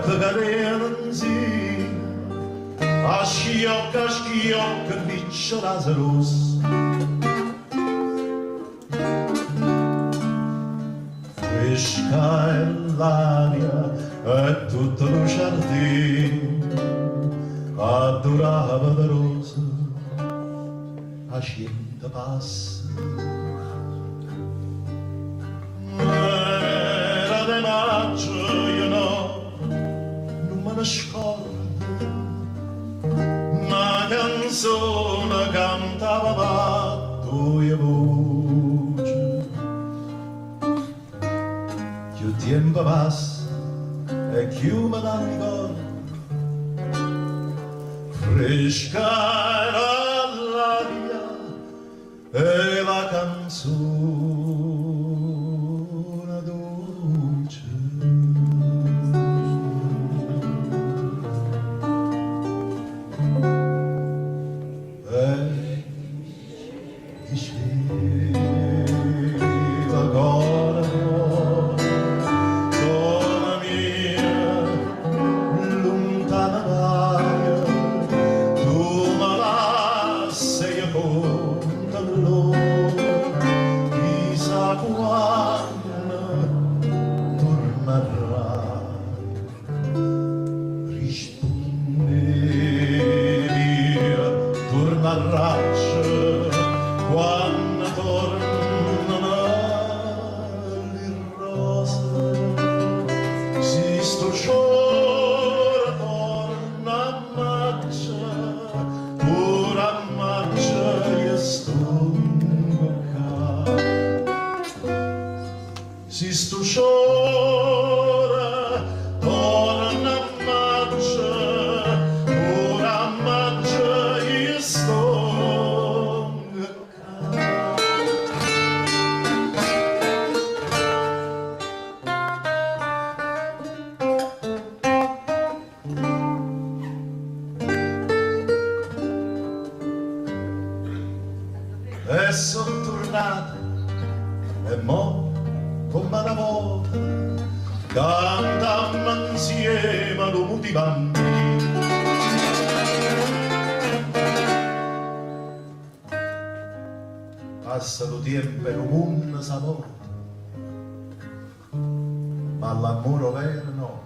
te cadevano sì, a schiocca, riccio Lazarus. Fresca è l'aria e tutto lo giardino adorava de rosa, a gente passa. Era de maggio, io no, non me ne scordo, una canzone cantava a due voci. Più tempo passa e più me la ricordo, fresca era l'aria e la canzone dolce. E diceva ancora come mia lontana vaia, tu me la sei conta l'ora, chissà quando tornerai. Rispondevi, tornerai quando tornano le rose. Si sto giorno torna a maggio, pure a maggio io sto qua. Si sto giorno torna a maggio, pure a maggio io sto qua. E sono tornato e mo come una volta cantammo insieme ad un di bambini. Passa lo tempo e lo mondo sa volta, ma l'amore vero no,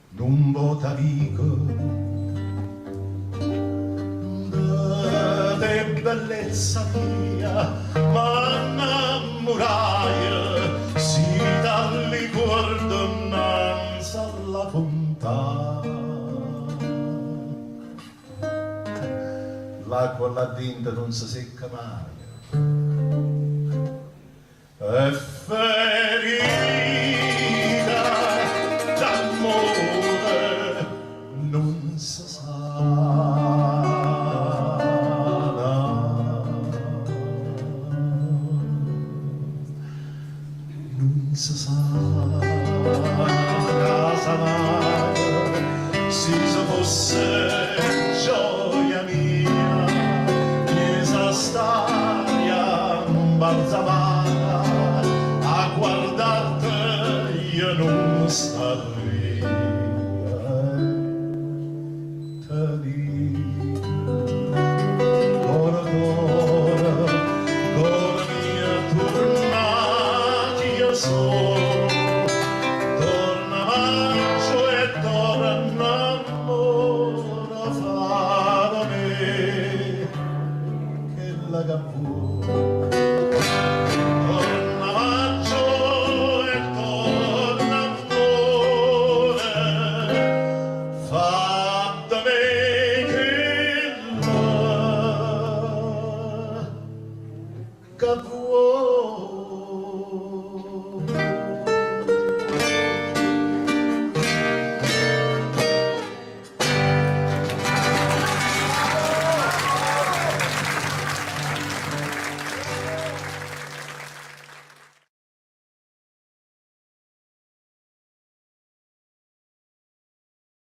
non vota dico. De bellezza mia, ma innamorai, si dal ricordo innanzi alla fontana. L'acqua là dentro non si secca mai, e